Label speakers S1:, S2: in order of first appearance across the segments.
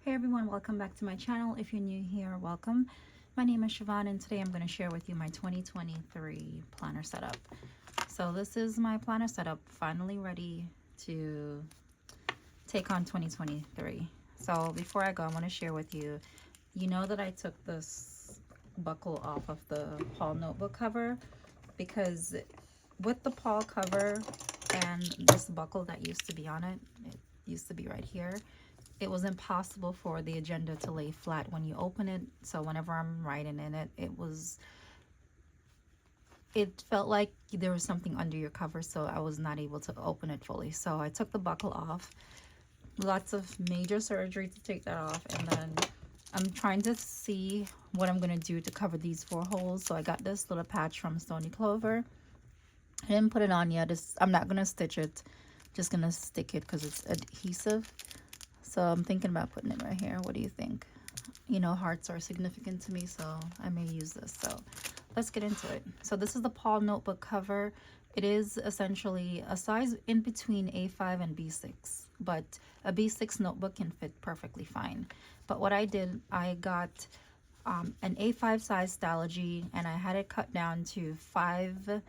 S1: Hey everyone, welcome back to my channel. If you're new here, welcome. My name is Siobhan and today I'm going to share with you my 2023 planner setup. So this is my planner setup, finally ready to take on 2023. So before I go, I want to share with you, you know that I took this buckle off of the Paul notebook cover because with the Paul cover and this buckle that used to be on it, it used to be right here, it was impossible for the agenda to lay flat when you open it. So whenever I'm writing in it, it felt like there was something under your cover, so I was not able to open it fully. So I took the buckle off. Lots of major surgery to take that off, and then I'm trying to see what I'm gonna do to cover these 4 holes. So I got this little patch from Stony Clover. I didn't put it on yet. I'm not gonna stitch it, just gonna stick it because it's adhesive. So I'm thinking about putting it right here. What do you think? You know, hearts are significant to me, so I may use this. So let's get into it. So this is the Paul notebook cover. It is essentially a size in between A5 and B6, but a B6 notebook can fit perfectly fine. But what I did, I got an A5 size Stalogy, and I had it cut down to 5¼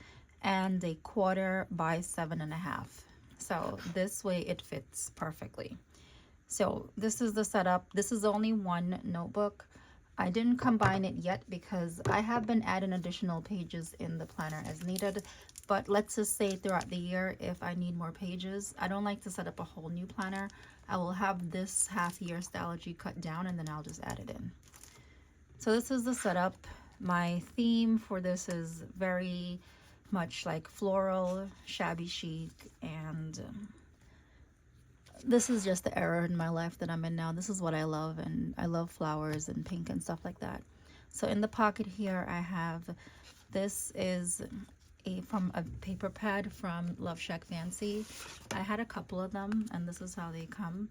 S1: by 7½. So this way it fits perfectly. So this is the setup. This is only one notebook. I didn't combine it yet because I have been adding additional pages in the planner as needed. But let's just say throughout the year, if I need more pages, I don't like to set up a whole new planner. I will have this half-year Stalogy cut down and then I'll just add it in. So this is the setup. My theme for this is very much like floral, shabby chic, and this is just the era in my life that I'm in now. This is what I love, and I love flowers and pink and stuff like that. So in the pocket here, I have, this is from a paper pad from Love Shack Fancy. I had a couple of them, and this is how they come.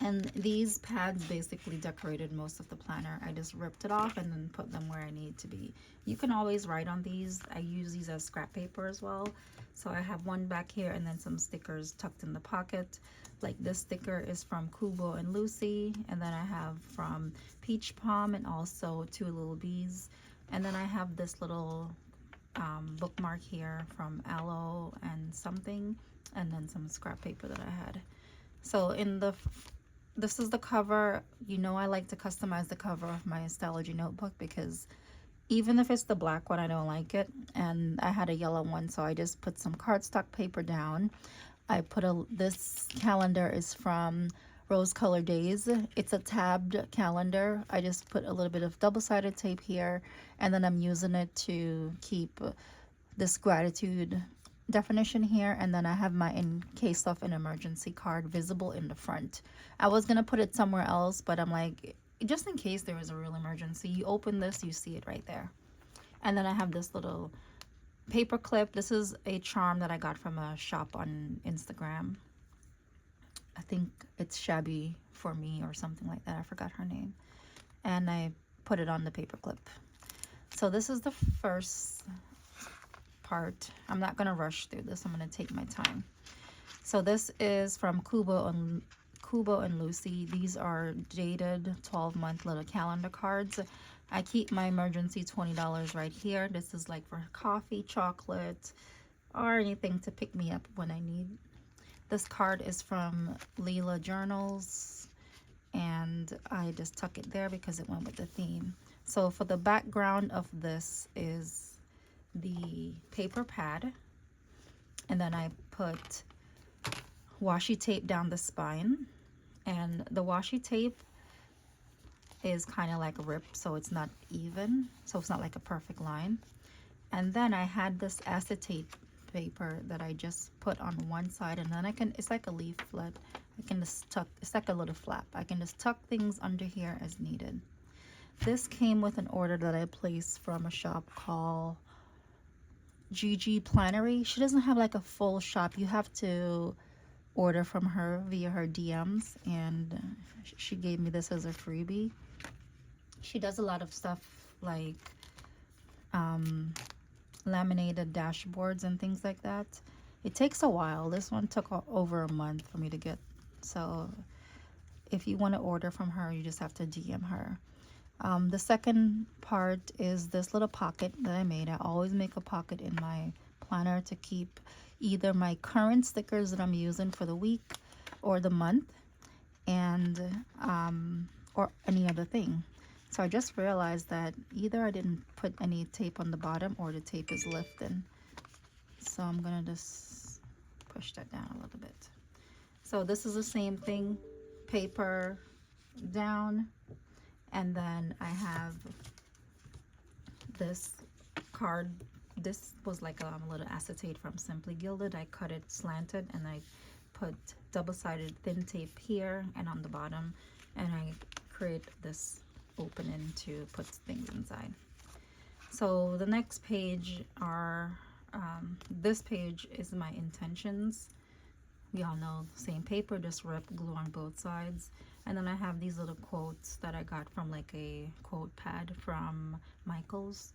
S1: And these pads basically decorated most of the planner. I just ripped it off and then put them where I need to be. You can always write on these. I use these as scrap paper as well. So I have one back here and then some stickers tucked in the pocket. Like this sticker is from Kubo and Lucy. And then I have from Peach Palm and also 2 Little Bees. And then I have this little bookmark here from Aloe and something. And then some scrap paper that I had. So this is the cover. You know, I like to customize the cover of my Stalogy notebook because even if it's the black one, I don't like it. And I had a yellow one, so I just put some cardstock paper down. I put this calendar is from Rose Color Days. It's a tabbed calendar. I just put a little bit of double-sided tape here, and then I'm using it to keep this gratitude definition here, and then I have my in case of an emergency card visible in the front. I was gonna put it somewhere else, but I'm like, just in case there is a real emergency, you open this, you see it right there. And then I have this little paper clip. This is a charm that I got from a shop on Instagram. I think it's Shabby for Me or something like that. I forgot her name. And I put it on the paper clip. So this is the first part. I'm not gonna rush through this. I'm gonna take my time. So this is from Kubo and Lucy. These are dated 12-month little calendar cards. I keep my emergency $20 right here. This is like for coffee, chocolate, or anything to pick me up when I need. This card is from Leela Journals, and I just tuck it there because it went with the theme. So for the background of this is the paper pad, and then I put washi tape down the spine, and the washi tape is kind of like ripped, so it's not even, so it's not like a perfect line. And then I had this acetate paper that I just put on one side, and then it's like a leaflet. I can just tuck, it's like a little flap. I can just tuck things under here as needed. This came with an order that I placed from a shop called Gigi Plannery. She doesn't have like a full shop. You have to order from her via her DMs, and she gave me this as a freebie. She does a lot of stuff like laminated dashboards and things like that. It takes a while. This one took over a month for me to get, so if you want to order from her, you just have to DM her. The second part is this little pocket that I made. I always make a pocket in my planner to keep either my current stickers that I'm using for the week or the month, and or any other thing. So I just realized that either I didn't put any tape on the bottom or the tape is lifting. So I'm gonna just push that down a little bit. So this is the same thing, paper down, and then I have this card. This was like a little acetate from Simply Gilded. I cut it slanted and I put double-sided thin tape here and on the bottom, and I create this opening to put things inside. So the next page are this page is my intentions. We all know, same paper, just rip glue on both sides. And then I have these little quotes that I got from like a quote pad from Michael's.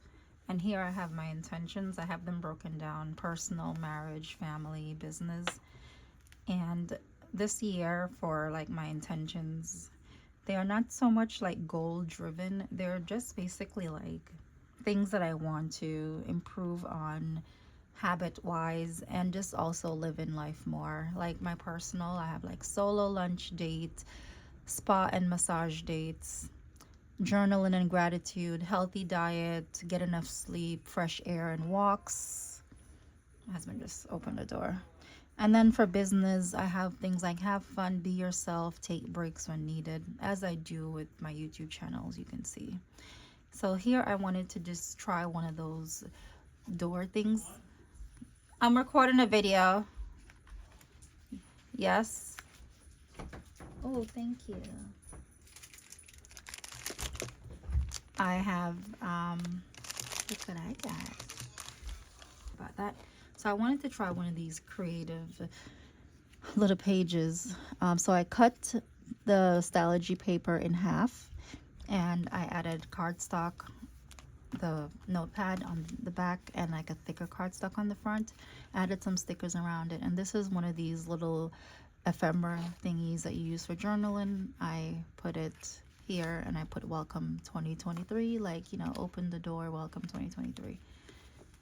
S1: And here I have my intentions. I have them broken down: personal, marriage, family, business. And this year, for like my intentions, they are not so much like goal driven. They're just basically like things that I want to improve on habit wise, and just also live in life more. Like my personal, I have like solo lunch date, spa and massage dates, journaling and gratitude, healthy diet, get enough sleep, fresh air and walks. My husband just opened the door. And then for business, I have things like have fun, be yourself, take breaks when needed, as I do with my YouTube channels, you can see. So here I wanted to just try one of those door things. I'm recording a video. Yes. Oh, thank you. I have, look what I got about that. So I wanted to try one of these creative little pages. So I cut the Stalogy paper in half, and I added cardstock, the notepad on the back, and like a thicker cardstock on the front. Added some stickers around it, and this is one of these little ephemera thingies that you use for journaling. I put it here and I put welcome 2023, like, you know, open the door, welcome 2023.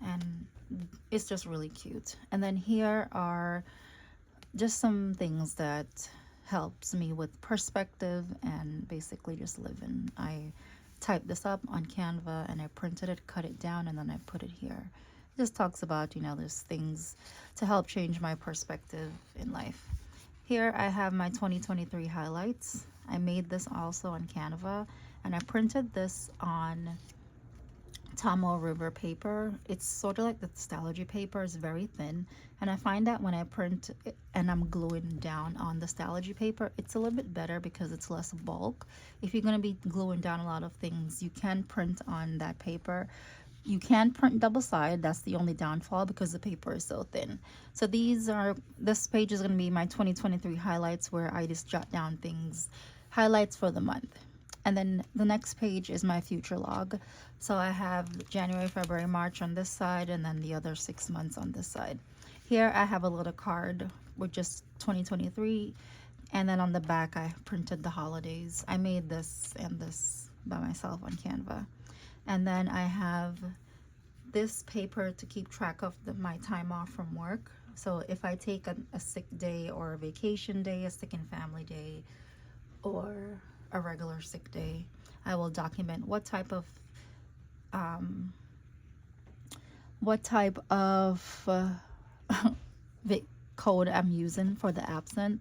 S1: And it's just really cute. And then here are just some things that helps me with perspective and basically just living. I typed this up on Canva and I printed it, cut it down, and then I put it here. It just talks about, you know, there's things to help change my perspective in life. Here I have my 2023 highlights. I made this also on Canva, and I printed this on Tomo River paper. It's sort of like the Stalogy paper, is very thin, and I find that when I print it and I'm gluing down on the Stalogy paper, it's a little bit better because it's less bulk. If you're going to be gluing down a lot of things, you can print on that paper. You can print double side, that's the only downfall because the paper is so thin. So this page is going to be my 2023 highlights, where I just jot down things, highlights for the month. And then the next page is my future log. So I have January, February, March on this side, and then the other 6 months on this side. Here I have a little card with just 2023, and then on the back I printed the holidays. I made this and this by myself on Canva. And then I have this paper to keep track of my time off from work. So if I take a sick day or a vacation day, a sick and family day, or a regular sick day, I will document what type of code I'm using for the absent.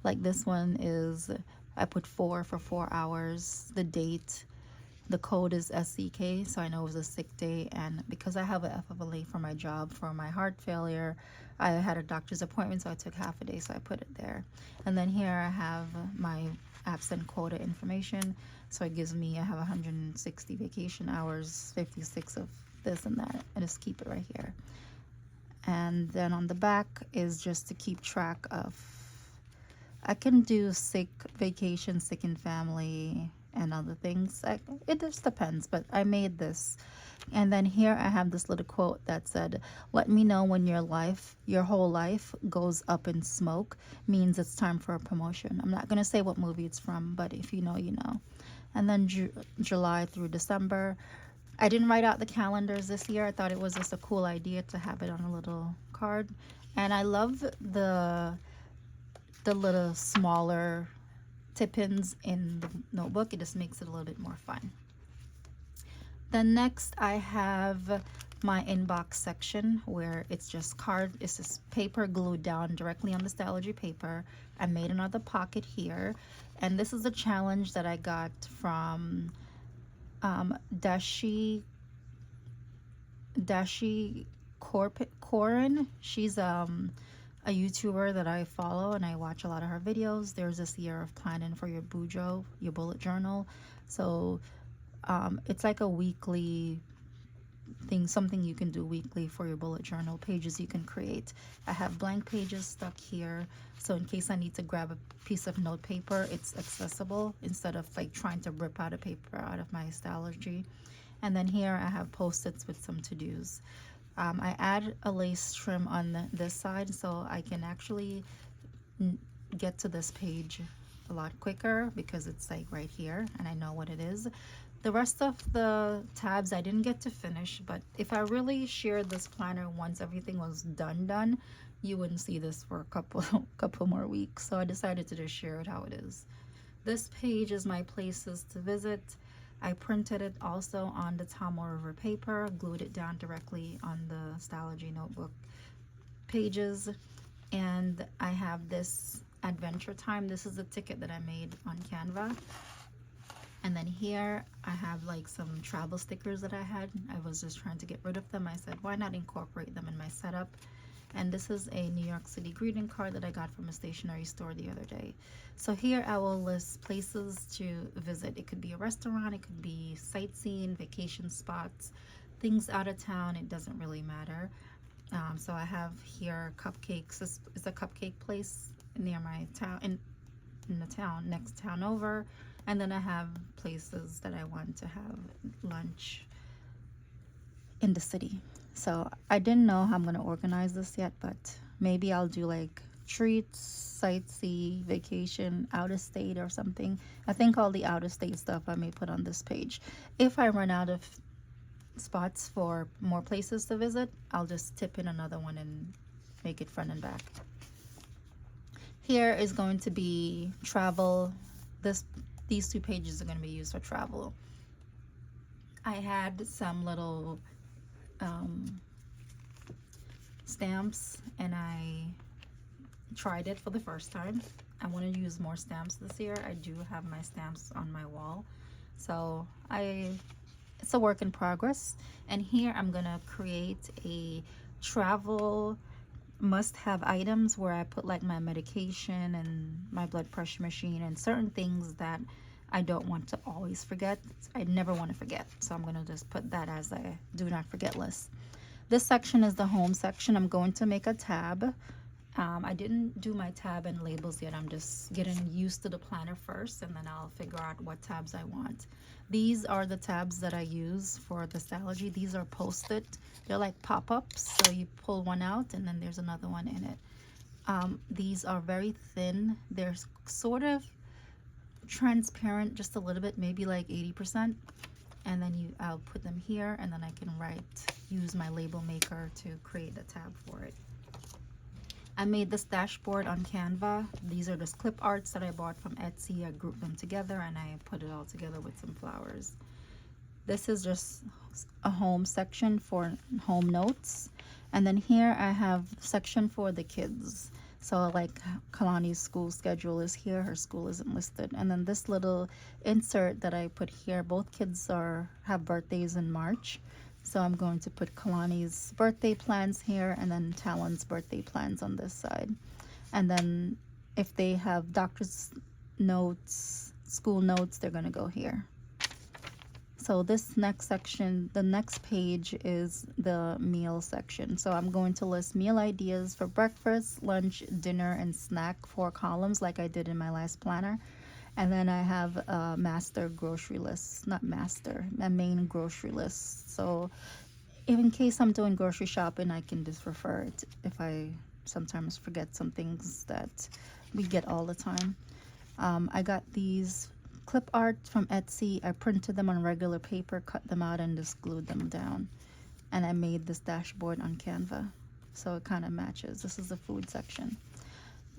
S1: Like this one is, I put 4 for 4 hours, the date, the code is SCK, so I know it was a sick day. And because I have an FFLA for my job for my heart failure, I had a doctor's appointment, so I took half a day, so I put it there. And then here I have my absent quota information, so it gives me, I have 160 vacation hours, 56 of this and that. I just keep it right here. And then on the back is just to keep track of, I can do sick, vacation, sick and family, and other things. It just depends, but I made this. And then here I have this little quote that said, "Let me know when your whole life goes up in smoke, means it's time for a promotion." I'm not going to say what movie it's from, but if you know, you know. And then July through December. I didn't write out the calendars this year. I thought it was just a cool idea to have it on a little card. And I love the little smaller tip-ins in the notebook. It just makes it a little bit more fun. Then next I have my inbox section where it's just it's just paper glued down directly on the Stalogy paper. I made another pocket here, and this is a challenge that I got from Dashi Corin. She's a YouTuber that I follow and I watch a lot of her videos. There's this year of planning for your bujo, your bullet journal. So it's like a weekly thing, something you can do weekly for your bullet journal, pages you can create. I have blank pages stuck here, so in case I need to grab a piece of note paper, it's accessible instead of like trying to rip out a paper out of my Stalogy. And then here I have post-its with some to-dos. I add a lace trim on this side so I can actually get to this page a lot quicker because it's like right here and I know what it is. The rest of the tabs I didn't get to finish, but if I really shared this planner once everything was done, you wouldn't see this for a couple more weeks. So I decided to just share it how it is. This page is my places to visit. I printed it also on the Tomo River paper, glued it down directly on the Stalogy notebook pages. And I have this Adventure Time. This is a ticket that I made on Canva. And then here I have like some travel stickers that I had. I was just trying to get rid of them. I said, why not incorporate them in my setup? And this is a New York City greeting card that I got from a stationery store the other day. So here I will list places to visit. It could be a restaurant, it could be sightseeing, vacation spots, things out of town. It doesn't really matter. So I have here cupcakes. This is a cupcake place near my town, in the town, next town over. And then I have places that I want to have lunch in the city. So I didn't know how I'm going to organize this yet, but maybe I'll do like treats, sightsee, vacation, out of state or something. I think all the out of state stuff I may put on this page. If I run out of spots for more places to visit, I'll just tip in another one and make it front and back. Here is going to be travel. These two pages are going to be used for travel. I had some little stamps and I tried it for the first time. I want to use more stamps this year. I do have my stamps on my wall, so it's a work in progress. And here I'm gonna create a travel must-have items where I put like my medication and my blood pressure machine and certain things that I don't want to always forget. I never want to forget, so I'm gonna just put that as a do not forget list. This section is the home section. I'm going to make a tab. I didn't do my tab and labels yet. I'm just getting used to the planner first, and then I'll figure out what tabs I want. These are the tabs that I use for the Stalogy. These are post-it. They're like pop-ups, so you pull one out and then there's another one in it. These are very thin. They're sort of transparent just a little bit, maybe like 80%. And then I'll put them here, and then I can use my label maker to create a tab for it. I made this dashboard on Canva. These are just clip arts that I bought from Etsy. I grouped them together and I put it all together with some flowers. This is just a home section for home notes. And then here I have section for the kids. So like Kalani's school schedule is here, her school isn't listed. And then this little insert that I put here, both kids have birthdays in March. So I'm going to put Kalani's birthday plans here and then Talon's birthday plans on this side. And then if they have doctor's notes, school notes, they're going to go here. So this next section, the next page is the meal section. So I'm going to list meal ideas for breakfast, lunch, dinner, and snack, 4 columns like I did in my last planner. And then I have a master grocery list, not master, a main grocery list. So in case I'm doing grocery shopping, I can just refer it if I sometimes forget some things that we get all the time. I got these clip art from Etsy. I printed them on regular paper, cut them out, and just glued them down. And I made this dashboard on Canva, so it kind of matches. This is the food section.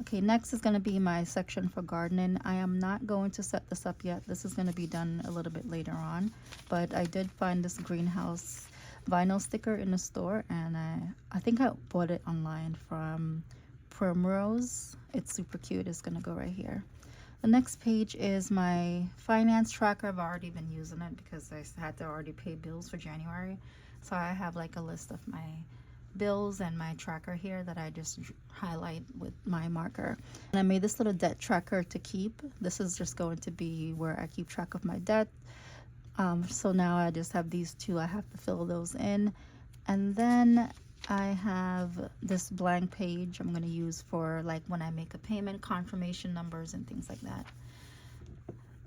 S1: Okay, next is going to be my section for gardening. I am not going to set this up yet. This is going to be done a little bit later on, but I did find this greenhouse vinyl sticker in the store, and I think I bought it online from Primrose. It's super cute. It's going to go right here. The next page is my finance tracker. I've already been using it because I had to already pay bills for January. So I have like a list of my bills and my tracker here that I just highlight with my marker. And I made this little debt tracker to keep. This is just going to be where I keep track of my debt. So now I just have these two. I have to fill those in. And then I have this blank page I'm going to use for like when I make a payment, confirmation numbers, and things like that.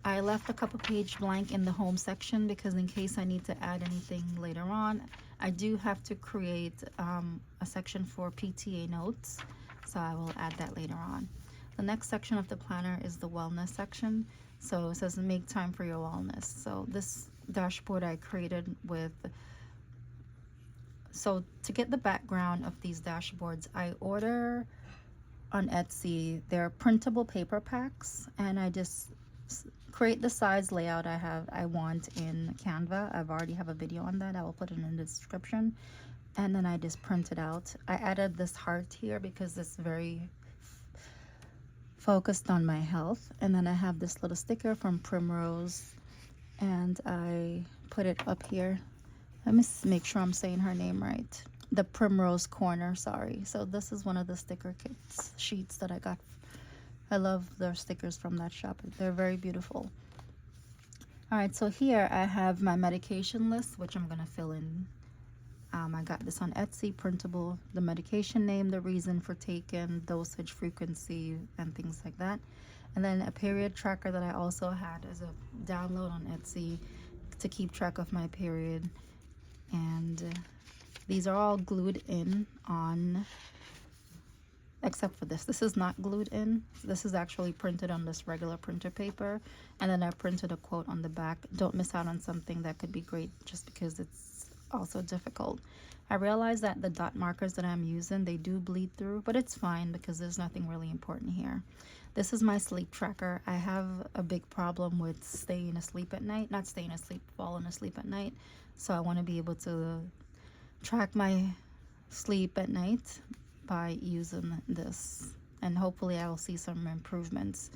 S1: I left a couple page blank in the home section because in case I need to add anything later on, I do have to create a section for PTA notes, so I will add that later on. The next section of the planner is the wellness section. So it says make time for your wellness. So this dashboard I created with, so to get the background of these dashboards, I order on Etsy, they're printable paper packs, and I just create the size layout I want in Canva. I've already have a video on that. I will put it in the description. And then I just print it out. I added this heart here because it's very focused on my health. And then I have this little sticker from Primrose, and I put it up here. Let me make sure I'm saying her name right. The Primrose Corner, sorry. So this is one of the sticker kits sheets that I got. I love their stickers from that shop. They're very beautiful. All right, so here I have my medication list, which I'm gonna fill in. I got this on Etsy, printable, the medication name, the reason for taking, dosage, frequency, and things like that. And then a period tracker that I also had as a download on Etsy to keep track of my period. And these are all glued in on, except for this. This is not glued in. This is actually printed on this regular printer paper. And then I printed a quote on the back. Don't miss out on something that could be great just because it's also difficult. I realize that the dot markers that I'm using, they do bleed through, but it's fine because there's nothing really important here. This is my sleep tracker. I have a big problem with staying asleep at night. Not staying asleep, falling asleep at night. So I want to be able to track my sleep at night by using this, and hopefully I will see some improvements.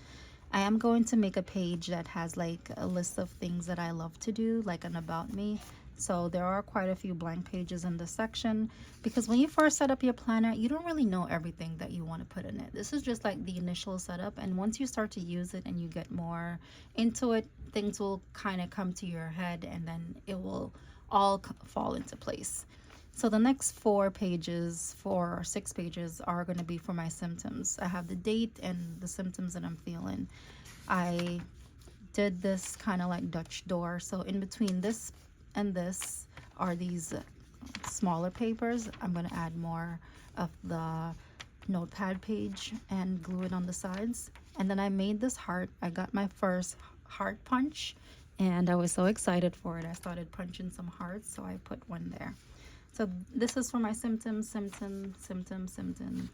S1: I am going to make a page that has like a list of things that I love to do, like an about me. So there are quite a few blank pages in this section because when you first set up your planner, you don't really know everything that you want to put in it. This is just like the initial setup, and once you start to use it and you get more into it, things will kind of come to your head, and then it will all fall into place. So the next 4 or 6 pages are going to be for my symptoms. I have the date and the symptoms that I'm feeling. I did this kind of like Dutch door. So in between this and this are these smaller papers. I'm going to add more of the notepad page and glue it on the sides. And then I made this heart. I got my first heart punch, and I was so excited for it. I started punching some hearts, so I put one there. So this is for my symptoms, symptom.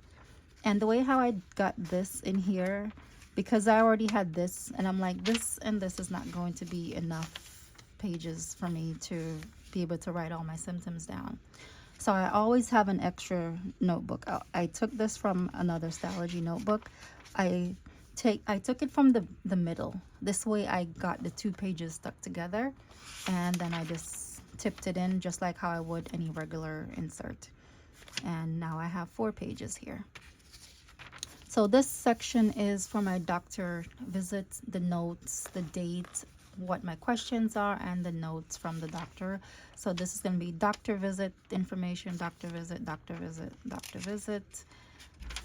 S1: And the way how I got this in here, because I already had this, and I'm like, this and this is not going to be enough pages for me to be able to write all my symptoms down. So I always have an extra notebook. I took this from another Stalogy notebook. I took it from the middle. This way I got the 2 pages stuck together, and then I just tipped it in just like how I would any regular insert. And now I have 4 pages here. So this section is for my doctor visits, the notes, the date, what my questions are, and the notes from the doctor. So this is going to be doctor visit information, doctor visit,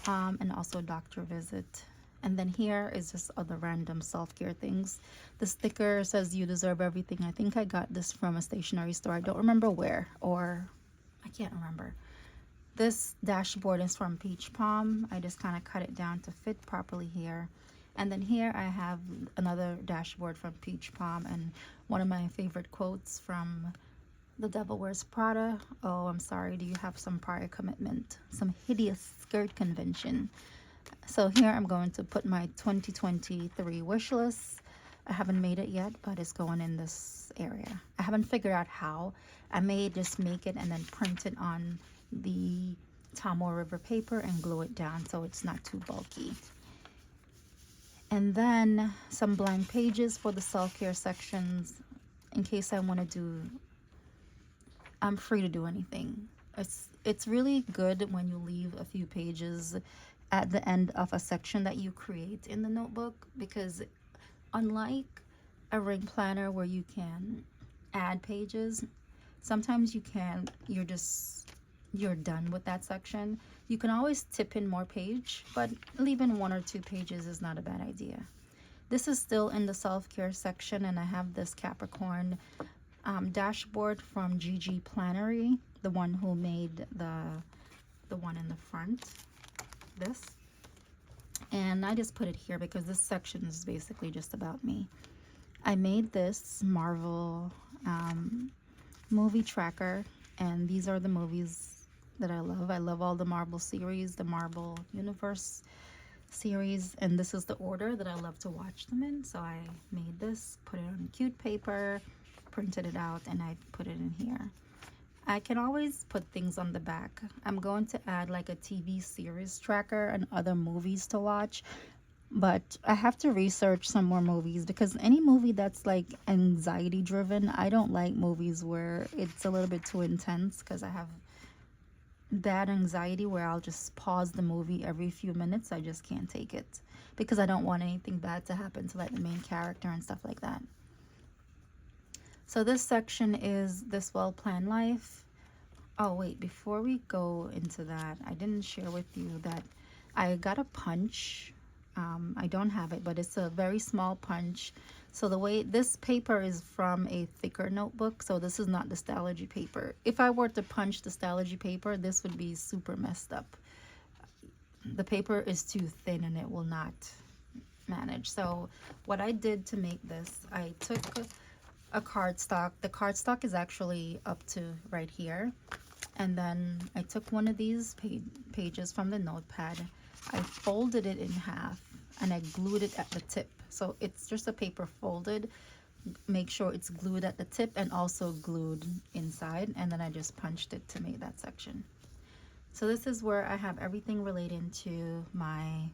S1: and also doctor visit. And then here is just other random self-care things. The sticker says you deserve everything. I think I got this from a stationery store. I don't remember where, or I can't remember. This dashboard is from Peach Palm. I just kind of cut it down to fit properly here. And then here I have another dashboard from Peach Palm, and one of my favorite quotes from The Devil Wears Prada. Oh, I'm sorry, do you have some prior commitment? Some hideous skirt convention. So here I'm going to put my 2023 wish list. I haven't made it yet, but it's going in this area. I haven't figured out how. I may just make it and then print it on the Tomoe River paper and glue it down so it's not too bulky. And then some blank pages for the self-care sections in case I want to do, I'm free to do anything. It's really good when you leave a few pages at the end of a section that you create in the notebook, because unlike a ring planner where you can add pages, sometimes you can't, you're done with that section. You can always tip in more page, but leaving 1 or 2 pages is not a bad idea. This is still in the self-care section, and I have this Capricorn dashboard from Gigi Plannery, the one who made the one in the front, this. And I just put it here because this section is basically just about me. I made this Marvel movie tracker, and these are the movies that I love. I love all the Marvel series, the Marvel Universe series, and this is the order that I love to watch them in. So I made this, put it on cute paper, printed it out, and I put it in here. I can always put things on the back. I'm going to add like a TV series tracker and other movies to watch, but I have to research some more movies, because any movie that's like anxiety driven, I don't like movies where it's a little bit too intense, because I have bad anxiety where I'll just pause the movie every few minutes. I just can't take it because I don't want anything bad to happen to like the main character and stuff like that. So this section is This Well-Planned Life. Oh wait, before we go into that, I didn't share with you that I got a punch. I don't have it, but it's a very small punch. So the way this paper is from a thicker notebook, so this is not the Stalogy paper. If I were to punch the Stalogy paper, this would be super messed up. The paper is too thin and it will not manage. So what I did to make this, I took a cardstock. The cardstock is actually up to right here. And then I took one of these pages from the notepad. I folded it in half and I glued it at the tip. So it's just a paper folded. Make sure it's glued at the tip and also glued inside. And then I just punched it to make that section. So this is where I have everything relating to my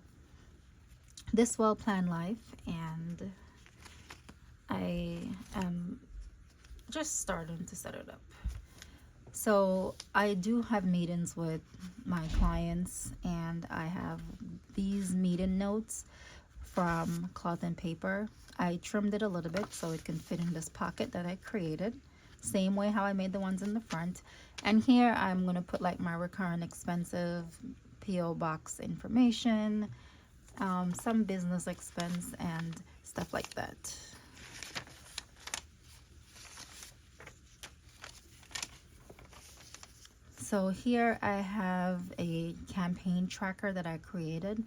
S1: This Well-Planned Life. And I am just starting to set it up. So I do have meetings with my clients, and I have these meeting notes from cloth and paper. I trimmed it a little bit so it can fit in this pocket that I created, same way how I made the ones in the front. And here I'm going to put like my recurrent expensive PO box information, some business expense and stuff like that. So here I have a campaign tracker that I created.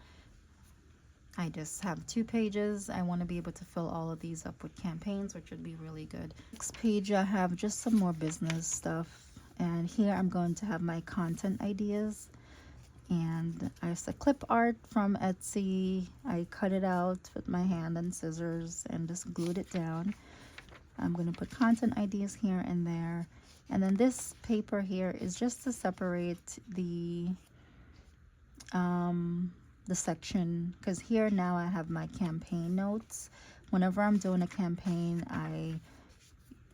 S1: I just have 2 pages. I want to be able to fill all of these up with campaigns, which would be really good. Next page I have just some more business stuff, and here I'm going to have my content ideas. And I have a clip art from Etsy. I cut it out with my hand and scissors and just glued it down. I'm going to put content ideas here and there. And then this paper here is just to separate the section, because here now I have my campaign notes. Whenever I'm doing a campaign, I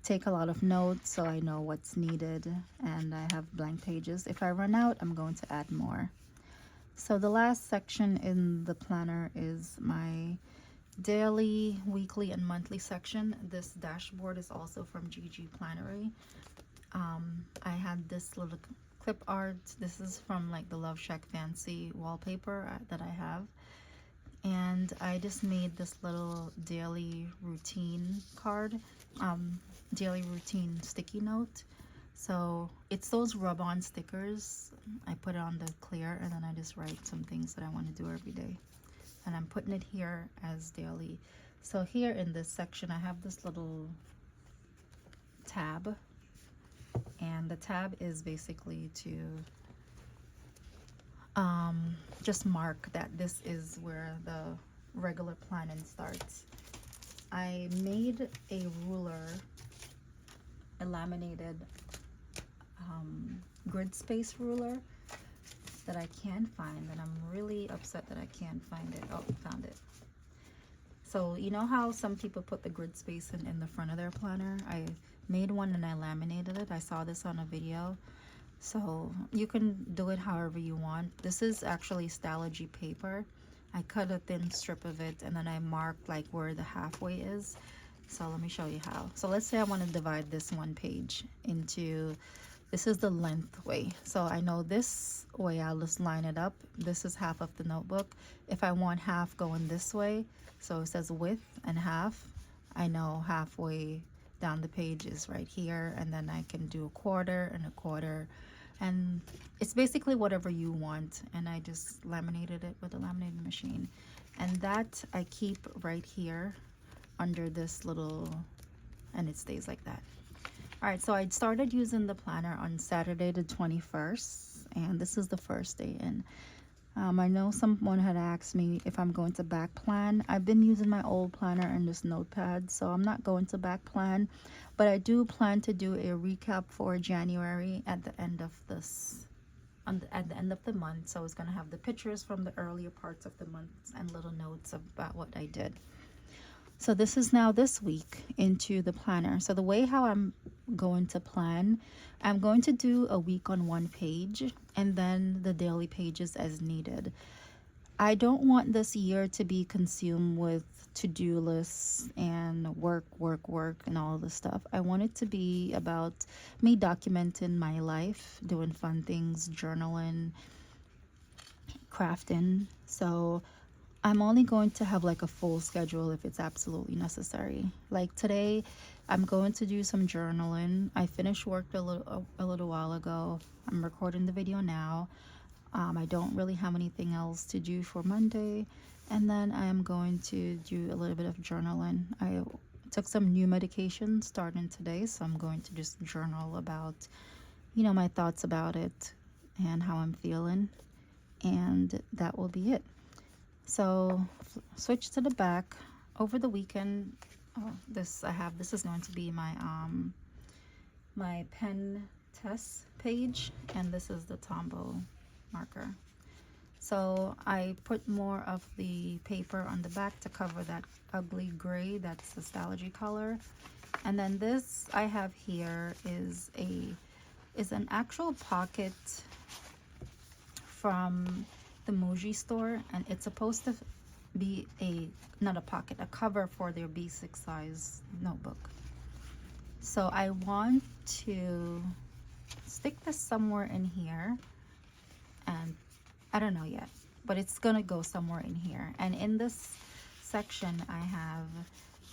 S1: take a lot of notes so I know what's needed, and I have blank pages. If I run out, I'm going to add more. So the last section in the planner is my daily, weekly, and monthly section. This dashboard is also from Gigi Plannery. I had this little clip art. This is from like the Love Shack Fancy wallpaper that I have. And I just made this little daily routine card, daily routine sticky note. So it's those rub-on stickers. I put it on the clear and then I just write some things that I want to do every day. And I'm putting it here as daily. So here in this section, I have this little tab. And the tab is basically to just mark that this is where the regular planning starts. I made a ruler, a laminated grid space ruler that I can find, and I'm really upset that I can't find it. Oh, found it. So you know how some people put the grid space in the front of their planner? I made one and I laminated it. I saw this on a video. So you can do it however you want. This is actually Stalogy paper. I cut a thin strip of it and then I marked like where the halfway is. So let me show you how. So let's say I want to divide this one page into, this is the length way. So I know this way, I'll just line it up. This is half of the notebook. If I want half going this way, so it says width and half, I know halfway down the page is right here, and then I can do a quarter and a quarter, and it's basically whatever you want. And I just laminated it with a laminating machine, and that I keep right here under this little, and it stays like that. All right, so I started using the planner on Saturday the 21st, and this is the first day. And I know someone had asked me if I'm going to back plan. I've been using my old planner and this notepad, so I'm not going to back plan, but I do plan to do a recap for January at the end of this, at the end of the month. So it's going to have the pictures from the earlier parts of the month and little notes about what I did. So this is now this week into the planner. So the way how I'm going to plan, I'm going to do a week on one page and then the daily pages as needed. I don't want this year to be consumed with to-do lists and work and all this stuff. I want it to be about me documenting my life, doing fun things, journaling, crafting. So I'm only going to have like a full schedule if it's absolutely necessary. Like today, I'm going to do some journaling. I finished work a little while ago. I'm recording the video now. I don't really have anything else to do for Monday. And then I am going to do a little bit of journaling. I took some new medication starting today, so I'm going to just journal about, you know, my thoughts about it and how I'm feeling. And that will be it. So switch to the back. Over the weekend, this is going to be my my pen test page, and this is the Tombow marker. So I put more of the paper on the back to cover that ugly gray, that's the Stalogy color. And then this I have here is an actual pocket from the Muji store, and it's supposed to be not a pocket, a cover for their basic size notebook. So I want to stick this somewhere in here, and I don't know yet, but it's gonna go somewhere in here. And in this section I have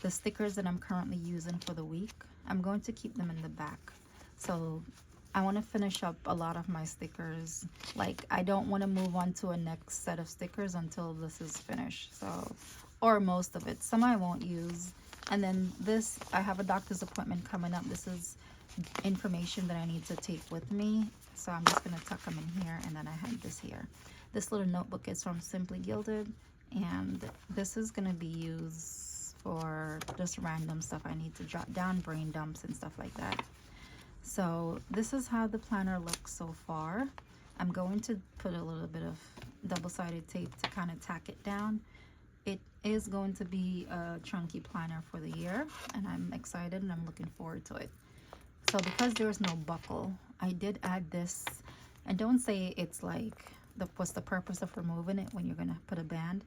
S1: the stickers that I'm currently using for the week. I'm going to keep them in the back. So I want to finish up a lot of my stickers. Like, I don't want to move on to a next set of stickers until this is finished. So, or most of it. Some I won't use. And then this, I have a doctor's appointment coming up. This is information that I need to take with me. So I'm just going to tuck them in here. And then I have this here. This little notebook is from Simply Gilded. And this is going to be used for just random stuff I need to jot down, brain dumps and stuff like that. So this is how the planner looks so far. I'm going to put a little bit of double-sided tape to kind of tack it down. It is going to be a chunky planner for the year, and I'm excited and I'm looking forward to it. So because there's no buckle, I did add this. And don't say it's like, what's the purpose of removing it when you're going to put a band?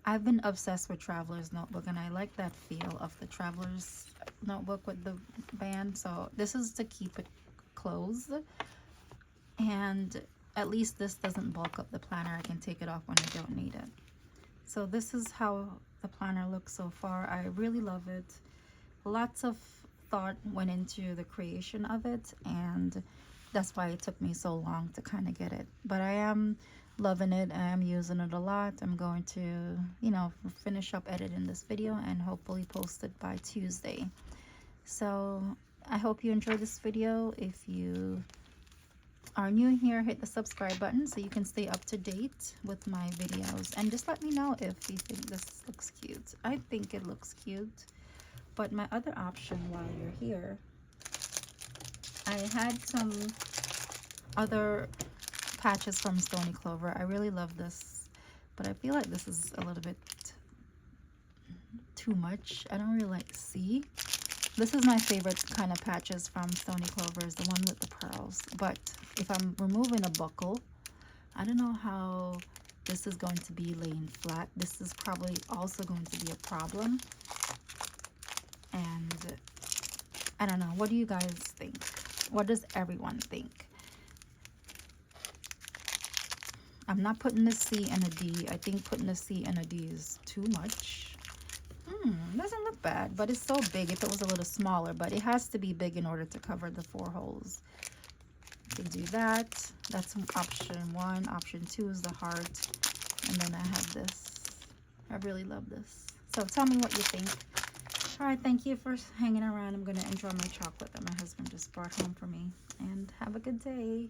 S1: I've been obsessed with Traveler's Notebook, and I like that feel of the Traveler's Notebook with the band. So this is to keep it closed, and at least this doesn't bulk up the planner. I can take it off when I don't need it. So this is how the planner looks so far. I really love it. Lots of thought went into the creation of it, and that's why it took me so long to kind of get it. But I am loving it. I am using it a lot. I'm going to, you know, finish up editing this video and hopefully post it by Tuesday. So I hope you enjoyed this video. If you are new here, hit the subscribe button so you can stay up to date with my videos, and just let me know if you think this looks cute. I think it looks cute. But my other option while you're here, I had some other patches from Stony Clover. I really love this, but I feel like this is a little bit too much. I don't really like see. This is my favorite kind of patches from Stony Clover, is the one with the pearls. But if I'm removing a buckle, I don't know how this is going to be laying flat. This is probably also going to be a problem. And I don't know. What do you guys think? What does everyone think? I'm not putting a C and a D. I think putting a C and a D is too much. Doesn't look bad, but it's so big. If it was a little smaller, but it has to be big in order to cover the 4 holes. You can do that. That's option 1. Option 2 is the heart. And then I have this. I really love this. So tell me what you think. All right, thank you for hanging around. I'm going to enjoy my chocolate that my husband just brought home for me. And have a good day.